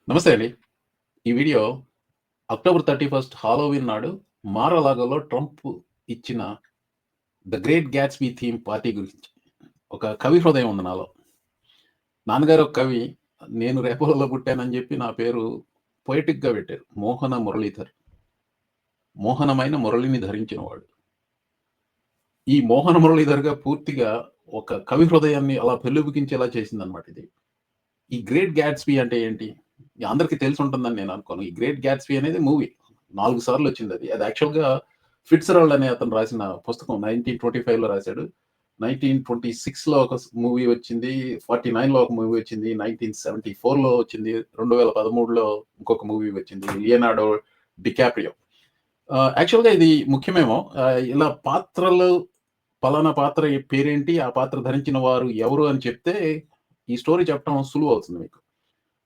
నమస్తే అండి. ఈ వీడియో అక్టోబర్ 31 హాలోవీన్ నాడు మార్-అ-లాగోలో ట్రంప్ ఇచ్చిన 'ద గ్రేట్ గ్యాట్స్‌బీ' థీమ్ పార్టీ గురించి. ఒక కవి హృదయం ఉంది నాలో. నాన్నగారు ఒక కవి. నేను రేపలలో పుట్టానని చెప్పి నా పేరు పొయెటిక్‌గా పెట్టారు. మోహన మురళీధర్. మోహనమైన మురళిని ధరించినవాడు. ఈ మోహన మురళీధర్‌గా పూర్తిగా ఒక కవి హృదయాన్ని అలా పెల్లుబికించేలా చేసిందన్నమాట ఇది. ఈ 'గ్రేట్ గ్యాట్స్‌బీ' అంటే ఏంటి? అందరికి తెలిసుంటుందని నేను అనుకోను. ఈ 'గ్రేట్ గ్యాట్స్‌బీ' అనేది మూవీ. 4 సార్లు వచ్చిందది. అది యాక్చువల్‌గా ఫిట్జ్‌జెరాల్డ్ అనే అతను రాసిన పుస్తకం 1925లో రాసాడు. 1926లో ఒక మూవీ వచ్చింది. 49లో ఒక మూవీ వచ్చింది. 1974లో వచ్చింది. 2013లో ఇంకొక మూవీ వచ్చింది. Leonardo DiCaprio. యాక్చువల్‌గా ఇది ముఖ్యమేమో. ఇలా పాత్రలు పలానా పాత్ర పేరేంటి? ఆ పాత్ర ధరించిన వారు ఎవరు అని చెప్తే ఈ స్టోరీ చెప్పడం సులువవుతుంది మీకు.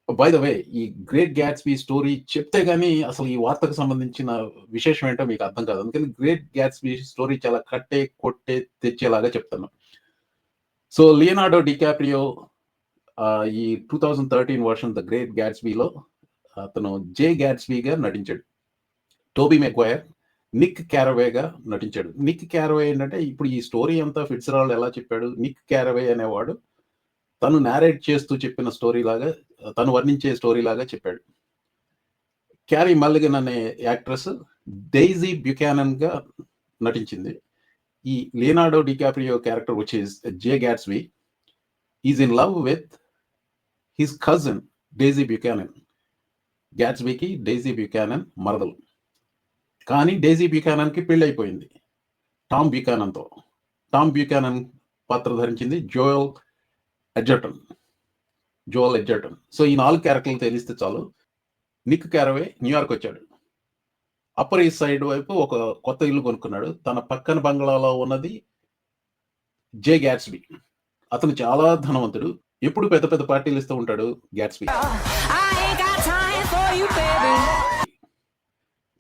బై ద వే ఈ 'గ్రేట్ గ్యాట్స్‌బీ' స్టోరీ చెప్తే గాని అసలు ఈ వార్తకు సంబంధించిన విశేషం ఏంటో మీకు అర్థం కాదు. అందుకని 'గ్రేట్ గ్యాట్స్‌బీ' స్టోరీ చాలా కట్టే, కొట్టే, తెచ్చేలాగా చెప్తాను. సో, లియోనార్డో డికాప్రియో ఈ 2013 వర్షన్ 'ద గ్రేట్ గ్యాట్స్‌బీ'లో అతను జే గ్యాట్స్‌బీగా నటించాడు. టోబీ మెగ్వైర్, నిక్ క్యారవేగా నటించాడు. నిక్ క్యారవే ఏంటంటే ఇప్పుడు ఈ స్టోరీ అంతా ఫిట్జ్‌జెరాల్డ్ ఎలా చెప్పాడు? నిక్ క్యారవే అనేవాడు తను నారేట్ చేస్తూ చెప్పిన స్టోరీ లాగా, తను వర్ణించే స్టోరీ లాగా చెప్పాడు. క్యారీ మల్లిగన్ అనే యాక్ట్రెస్ డెయిజీ బ్యూకానన్‌గా నటించింది. ఈ Leonardo DiCaprio character which is J Gatsby is in love with his cousin Daisy Buchanan. గ్యాట్స్‌బీకి డెయిజీ బ్యూకానన్ మరదలు. కానీ డెయిజీ బ్యూకానన్‌కి పెళ్లయిపోయింది టామ్ బ్యూకానన్‌తో. టామ్ బ్యూకానన్ పాత్ర ధరించింది జోయల్ ఎడ్జర్టన్. సో, ఈ 4 క్యారెక్టర్లు తెలిస్తే చాలు. నిక్ క్యారవే న్యూయార్క్ వచ్చాడు. అప్పర్ ఈస్ట్ సైడ్ వైపు ఒక కొత్త ఇల్లు కొనుక్కున్నాడు. తన పక్కన బంగ్లాలో ఉన్నది జే గ్యాట్స్‌బీ. అతను చాలా ధనవంతుడు. ఎప్పుడు పెద్ద పెద్ద పార్టీలు ఇస్తూ ఉంటాడు గ్యాట్స్‌బీ.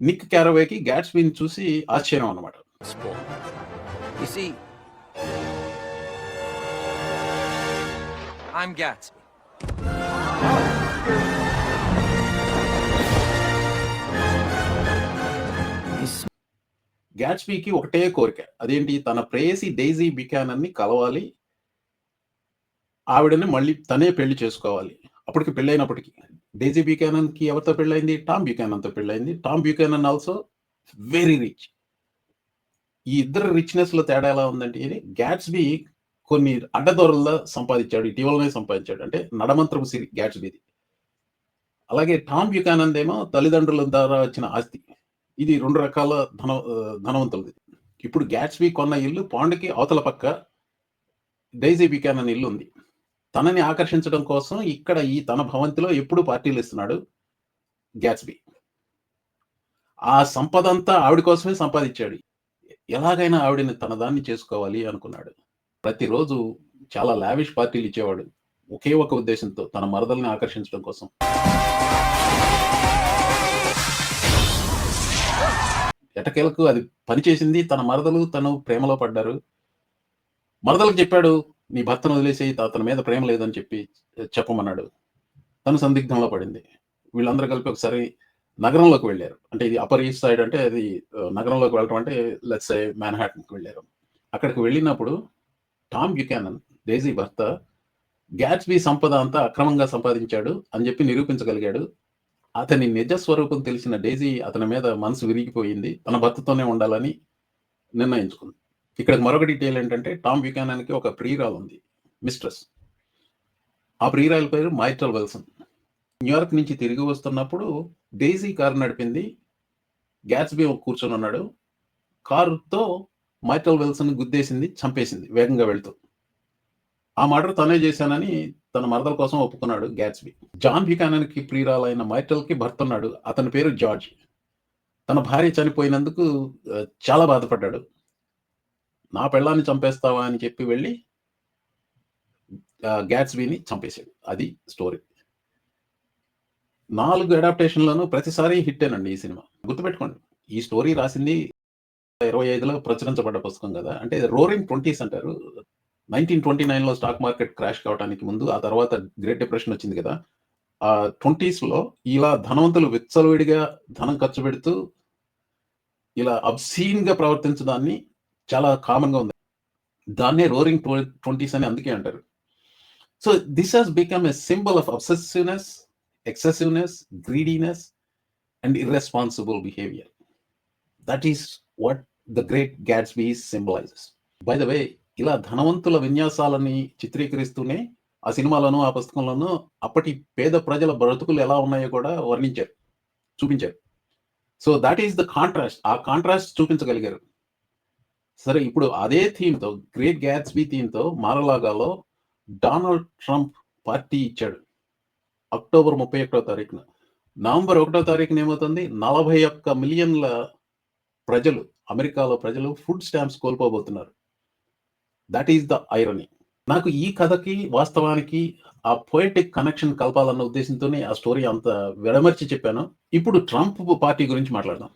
నిక్ క్యారవేకి గ్యాట్స్‌బీని చూసి ఆశ్చర్యం అన్నమాట. You see, I'm Gatsby. గ్యాట్స్‌బీకి ఒకటే కోరిక. అదేంటి? తన ప్రేయసి డెయిజీ బ్యూకానన్‌ని కలవాలి. ఆవిడని మళ్ళీ తనే పెళ్లి చేసుకోవాలి. అప్పటికి పెళ్లైనప్పటికి. డెయిజీ బ్యూకానన్‌కి ఎవరితో పెళ్లయింది? టామ్ బ్యూకానన్‌తో పెళ్లయింది. Tom Buchanan also very rich. ఈ ఇద్దరు రిచ్‌నెస్‌లో తేడా ఎలా ఉందంటే గ్యాట్స్‌బీ కొన్ని అడ్డదొరల్లో సంపాదించాడు. ఇటీవలనే సంపాదించాడు. అంటే నడమంత్రపు సిరి గ్యాట్స్‌బీది. అలాగే టామ్ బ్యూకానన్‌దేమో తల్లిదండ్రుల ద్వారా వచ్చిన ఆస్తి. ఇది 2 రకాల ధనవంతులది. ఇప్పుడు గ్యాట్స్‌బీ కొన్న ఇల్లు పాండ్‌కి అవతల పక్క డెయిజీ బ్యూకానన్ ఇల్లు ఉంది. తనని ఆకర్షించడం కోసం ఇక్కడ ఈ తన భవంతిలో ఎప్పుడు పార్టీలు ఇస్తున్నాడు గ్యాట్స్‌బీ. ఆ సంపదంతా ఆవిడ కోసమే సంపాదించాడు. ఎలాగైనా ఆవిడని తన దాన్ని చేసుకోవాలి అనుకున్నాడు. ప్రతిరోజు చాలా లావిష్ పార్టీలు ఇచ్చేవాడు. ఒకే ఒక ఉద్దేశంతో తన మరదల్ని ఆకర్షించడం కోసం. ఎట్టకేలకు అది పనిచేసింది. తన మరదలు, తను ప్రేమలో పడ్డారు. మరదలకు చెప్పాడు, నీ భర్తను వదిలేసేయి, అతని మీద ప్రేమ లేదని చెప్పమన్నాడు. తను సందిగ్ధంలో పడింది. వీళ్ళందరూ కలిపి ఒకసారి నగరంలోకి వెళ్లారు. అంటే ఇది అప్పర్ ఈస్ట్ సైడ్ అంటే అది నగరంలోకి వెళ్ళటం అంటే లెట్స్ సే మాన్హాటన్‌కి వెళ్లారు. అక్కడికి వెళ్ళినప్పుడు టామ్ బ్యూకానన్, డెయిజీ భర్త, గ్యాట్స్‌బీ సంపద అంతా అక్రమంగా సంపాదించాడు అని చెప్పి నిరూపించగలిగాడు. అతని నిజ స్వరూపం తెలిసిన డెయిజీ అతని మీద మనసు విరిగిపోయింది. తన భర్తతోనే ఉండాలని నిర్ణయించుకుంది. ఇక్కడ మరొక డీటెయిల్ ఏంటంటే టామ్ బ్యూకానన్‌కి ఒక ప్రియురాలుంది. మిస్ట్రెస్. ఆ ప్రియురాలి పేరు మైటల్ విల్సన్. న్యూయార్క్ నుంచి తిరిగి వస్తున్నప్పుడు డెయిజీ కారు నడిపింది. గ్యాట్స్‌బీ కూర్చొనున్నాడు. కారుతో మైటల్ విల్సన్‌ని గుద్దేసింది, చంపేసింది వేగంగా వెళ్తూ. ఆ మర్డర్ తనే చేశానని తన మరదల కోసం ఒప్పుకున్నాడు గ్యాట్స్‌బీ. జాన్ బ్యూకానన్‌కి ప్రియురాలైన మైటల్‌కి భర్తున్నాడు. అతని పేరు జార్జ్. తన భార్య చనిపోయినందుకు చాలా బాధపడ్డాడు. నా పెళ్ళాన్ని చంపేస్తావా అని చెప్పి వెళ్లి గ్యాట్స్‌బీని చంపేసాడు. అది స్టోరీ. 4 అడాప్టేషన్‌లోనూ ప్రతిసారి హిట్టేనండి ఈ సినిమా. గుర్తుపెట్టుకోండి. ఈ స్టోరీ రాసింది 25లో ప్రచురించబడ్డ పుస్తకం కదా! అంటే రోరింగ్ 20స్ అంటారు. 1929లో స్టాక్ మార్కెట్ క్రాష్ కావడానికి ముందు, ఆ తర్వాత గ్రేట్ డిప్రెషన్ వచ్చింది కదా! 20స్‌లో ఇలా ధనవంతులు విచ్చలవిడిగా ధనం ఖర్చు పెడుతూ ఇలా అబ్‌సీన్‌గా ప్రవర్తించడాన్ని చాలా కామన్‌గా ఉంది. దాన్నే రోరింగ్ 20s అని అందుకే అంటారు. So this has become a symbol of obsessiveness, excessiveness, greediness and irresponsible behaviour. That is what the great Gatsby symbolises. By the way ఇలా ధనవంతుల విన్యాసాలని చిత్రీకరిస్తూనే ఆ సినిమాలోనూ, ఆ పుస్తకంలోనూ అప్పటి పేద ప్రజల బ్రతుకులు ఎలా ఉన్నాయో కూడా వర్ణించారు, చూపించారు. So that is the contrast. ఆ కాంట్రాస్ట్ చూపించగలిగారు. సరే ఇప్పుడు అదే థీమ్‌తో, గ్రేట్ గ్యాట్స్‌బీ థీమ్‌తో మారలాగాలో డొనాల్డ్ ట్రంప్ పార్టీ ఇచ్చాడు. అక్టోబర్ 31వ తారీఖున. నవంబర్ 1వ తారీఖున ఏమవుతుంది? 41 మిలియన్ల ప్రజలు, అమెరికాలో ప్రజలు ఫుడ్ స్టాంప్స్ కోల్పోబోతున్నారు. That is the irony. నాకు ఈ కథకి, వాస్తవానికి ఆ పోయెటిక్ కనెక్షన్ కలపాలన్న ఉద్దేశంతోనే ఆ స్టోరీ అంత విడమర్చి చెప్పాను. ఇప్పుడు ట్రంప్ పార్టీ గురించి మాట్లాడదాం.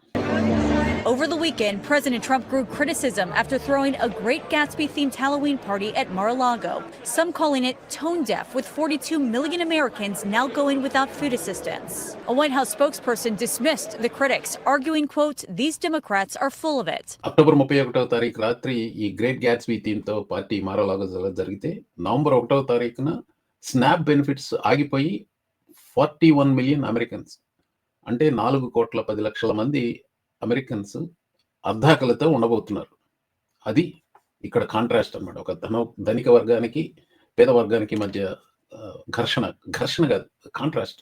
Over the weekend, President Trump grew criticism after throwing a Great Gatsby-themed Halloween party at Mar-a-Lago, some calling it tone-deaf, with 42 million Americans now going without food assistance. A White House spokesperson dismissed the critics, arguing, quote, "These Democrats are full of it." October 31వ తారీఖు రాత్రి ఈ great గ్యాట్స్బీ థీమ్‌తో party మారలాగా జరిగితే November 1వ తారీఖున snap benefits ఆగిపోయి 41 million Americans అంటే 4,10,00,000 మంది అమెరికన్స్ అర్ధాకలితో ఉండబోతున్నారు. అది ఇక్కడ కాంట్రాస్ట్ అన్నమాట. ఒక ధనిక వర్గానికి, పేద వర్గానికి మధ్య ఘర్షణ కాదు, కాంట్రాస్ట్.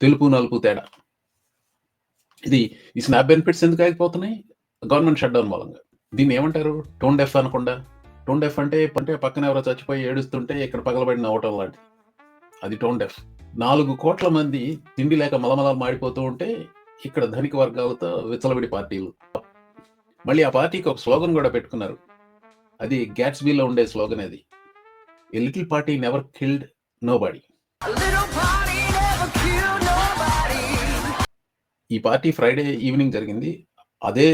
తెలుపు నలుపు తేడా. ఇది ఈ స్నాప్ బెనిఫిట్స్ ఎందుకు ఆగిపోతున్నాయి? గవర్నమెంట్ షట్ డౌన్ మూలంగా. దీన్ని ఏమంటారు? టోన్ డెఫ్ అనకుండా. టోన్ డెఫ్ అంటే పక్కన ఎవరో చచ్చిపోయి ఏడుస్తుంటే ఇక్కడ పగలబడి నవ్వటం లాంటిది. అది టోన్ డెఫ్. 4 కోట్ల మంది తిండి లేక మలమలాలు మాడిపోతూ ఉంటే ఇక్కడ ధనిక వర్గాలతో విచ్చలవిడి పార్టీలు. మళ్ళీ ఆ పార్టీకి ఒక స్లోగన్ కూడా పెట్టుకున్నారు. అది గ్యాట్స్బీలో ఉండే స్లోగన్ అది. A little party never killed nobody. ఈ పార్టీ ఫ్రైడే ఈవినింగ్ జరిగింది. అదే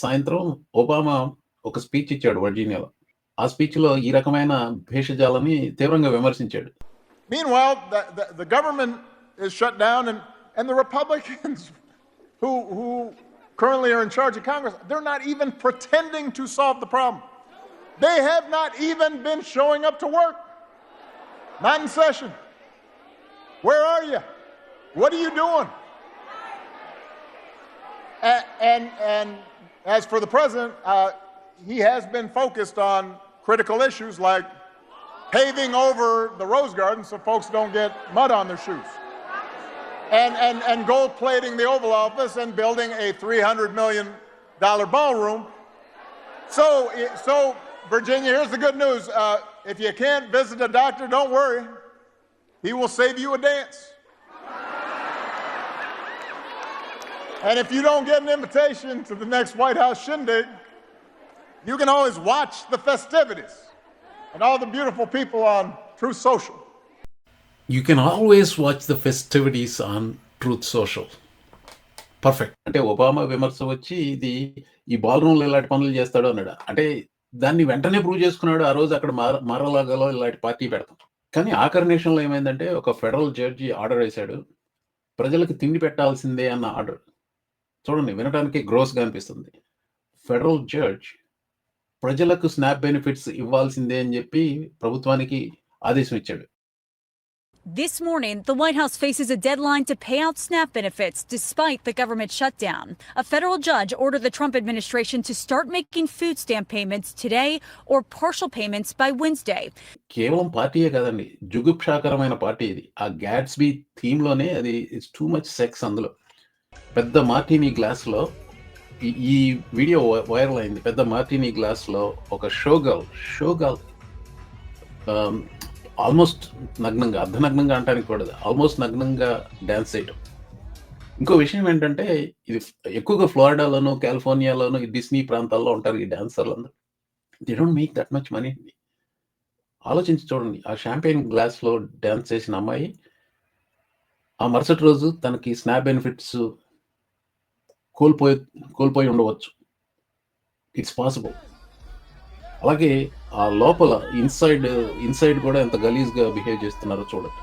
సాయంత్రం ఒబామా ఒక స్పీచ్ ఇచ్చాడు వర్జీనియాలో. ఆ స్పీచ్‌లో ఈ రకమైన భేషజాలని తీవ్రంగా విమర్శించాడు. Meanwhile, the government is shut down, and the Republicans who currently are in charge of Congress, they're not even pretending to solve the problem. They have not even been showing up to work. Not in session. Where are you? What are you doing? And as for the president, he has been focused on critical issues like paving over the Rose Garden so folks don't get mud on their shoes. And gold plating the Oval Office and building a $300 million ballroom. So Virginia, here's the good news. If you can't visit a doctor, don't worry. He will save you a dance. And if you don't get an invitation to the next White House shindig, you can always watch the festivities and all the beautiful people on Truth Social. You can always watch the festivities on Truth Social. Perfect. అంటే Obama విమర్శ వచ్చి ఇది ఈ బాల్రూమ్‌లో ఇలాంటి పనులు చేస్తాడు అన్నాడు. అంటే దాన్ని వెంటనే ప్రూవ్ చేసుకున్నాడు. ఆ రోజు అక్కడ మారలాగాలో ఇలాంటి పార్టీ పెడతాం. కానీ ఆఖరి నిమిషంలో ఏమైందంటే ఒక ఫెడరల్ జడ్జి ఆర్డర్ వేశాడు. ప్రజలకు తిండి పెట్టాల్సిందే అన్న ఆర్డర్. చూడండి, వినడానికి గ్రోస్‌గా అనిపిస్తుంది. ఫెడరల్ జడ్జ్ ప్రజలకు స్నాప్ బెనిఫిట్స్ ఇవ్వాల్సిందే అని చెప్పి ప్రభుత్వానికి ఆదేశం ఇచ్చాడు. This morning, the White House faces a deadline to pay out SNAP benefits despite the government shutdown. A federal judge ordered the Trump administration to start making food stamp payments today or partial payments by Wednesday. కేవలం పార్టీయే కాదండి, జుగుప్సాకరమైన party ఇది. ఆ గ్యాట్స్బీ థీమ్‌లోనే అది it's too much sex అందులో. పెద్ద మార్టినీ గ్లాస్‌లో ఈ వీడియో వైరల్ అయింది. పెద్ద మార్టినీ గ్లాస్‌లో ఒక షో గర్ల్ ఆల్మోస్ట్ నగ్నంగా, అర్ధనగ్నంగా అంటానికి కూడదు, ఆల్మోస్ట్ నగ్నంగా డాన్స్ చేయటం. ఇంకో విషయం ఏంటంటే ఇది ఎక్కువగా ఫ్లోరిడాలోను, కాలిఫోర్నియాలోను, ఈ డిస్నీ ప్రాంతాల్లో ఉంటారు ఈ డాన్సర్లందరూ. They don't make that much money. ఆలోచించి చూడండి, ఆ షాంపెయిన్ గ్లాస్‌లో డాన్స్ చేసిన అమ్మాయి ఆ మరుసటి రోజు తనకి స్నాప్ బెనిఫిట్స్ కోల్పోయి ఉండవచ్చు. It's possible. అలాగే ఆ లోపల ఇన్సైడ్ కూడా ఎంత గలీజ్‌గా బిహేవ్ చేస్తున్నారో చూడండి.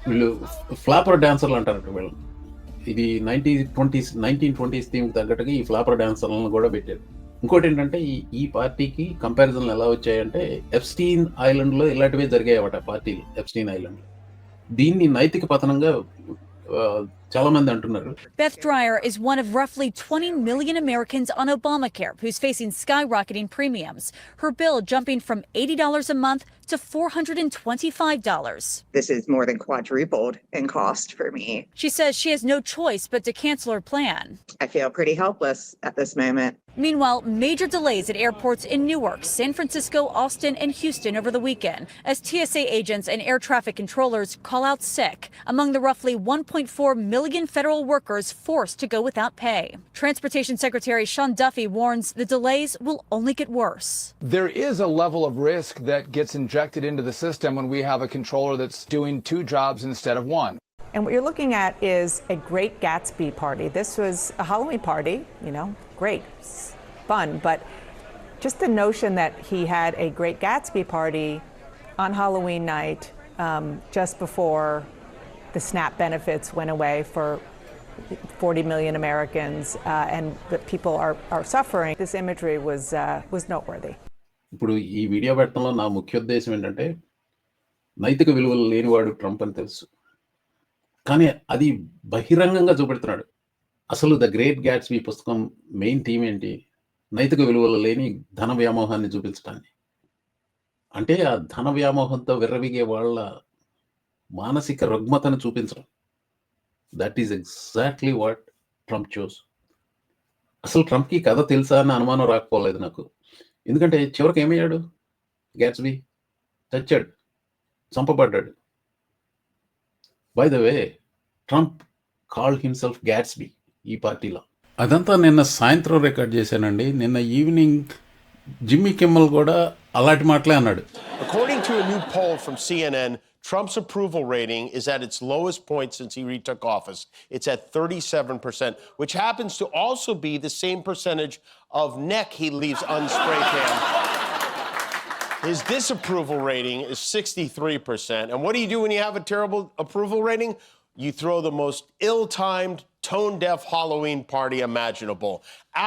వీళ్ళు ఫ్లాపర్ డాన్సర్లు అంటారట వీళ్ళు. ఇది 1920s థీమ్కి తగ్గట్టుగా ఈ ఫ్లాపర్ డాన్సర్లను కూడా పెట్టారు. ఇంకోటి ఏంటంటే ఈ పార్టీకి కంపారిజన్లు ఎలా వచ్చాయంటే ఎప్స్టీన్ ఐలాండ్లో ఇలాంటివే జరిగాయట పార్టీలు. ఎప్స్టీన్ ఐలాండ్ దీన్ని నైతిక పతనంగా చాలా మంది అంటున్నారు. Beth Dreyer is one of roughly 20 million Americans on Obamacare who's facing skyrocketing premiums. Her bill jumping from $80 a month to $425. This is more than quadrupled in cost for me. She says she has no choice but to cancel her plan. I feel pretty helpless at this moment. Meanwhile, major delays at airports in Newark, San Francisco, Austin, and Houston over the weekend as TSA agents and air traffic controllers call out sick, among the roughly 1.4 million federal workers forced to go without pay. Transportation Secretary Sean Duffy warns the delays will only get worse. There is a level of risk that gets injected into the system when we have a controller that's doing two jobs instead of one. And what you're looking at is a Great Gatsby party. This was a Halloween party, great, fun, but just the notion that he had a Great Gatsby party on Halloween night just before the SNAP benefits went away for 40 million Americans and that people are suffering. This imagery was noteworthy. ఇప్పుడు ఈ video పెట్టడంలో నా ముఖ్య ఉద్దేశం ఏంటంటే నైతిక విలువలు లేనివాడు ట్రంప్ అని తెలుసు, కానీ అది బహిరంగంగా చూపెడుతున్నాడు. అసలు ద గ్రేట్ గ్యాట్స్బీ పుస్తకం మెయిన్ థీమ్ ఏంటి? నైతిక విలువలు లేని ధన వ్యామోహాన్ని చూపించడాన్ని. అంటే ఆ ధన వ్యామోహంతో విర్రవీగే వాళ్ళ మానసిక రుగ్మతను చూపించడం. That is exactly what Trump choose. అసలు ట్రంప్కి కథ తెలుసా అన్న అనుమానం రాకపోలేదు నాకు. ఎందుకంటే చివరికి ఏమయ్యాడు? గ్యాట్స్బీ చచ్చాడు, చంపబడ్డాడు. By the way, Trump called himself Gatsby ఈ పార్టీలో. అదంతా నిన్న సాయంత్రం రికార్డ్ చేశానండి. నిన్న ఈవినింగ్ జిమ్మీ కిమ్మల్ కూడా అలాంటి మాటలే అన్నాడు. According to a new poll from CNN, Trump's approval rating is at its lowest point since he retook office. It's at 37%, which happens to also be the same percentage of neck he leaves unspray tanned. His disapproval rating is 63%. And what do you do when you have a terrible approval rating? You throw the most ill-timed, tone-deaf Halloween party imaginable.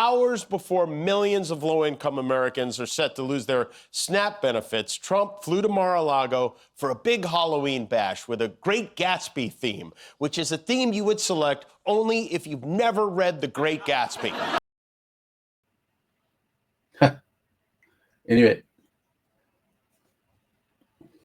Hours before millions of low-income Americans are set to lose their SNAP benefits, Trump flew to Mar-a-Lago for a big Halloween bash with a Great Gatsby theme, which is a theme you would select only if you've never read The Great Gatsby. Anyway,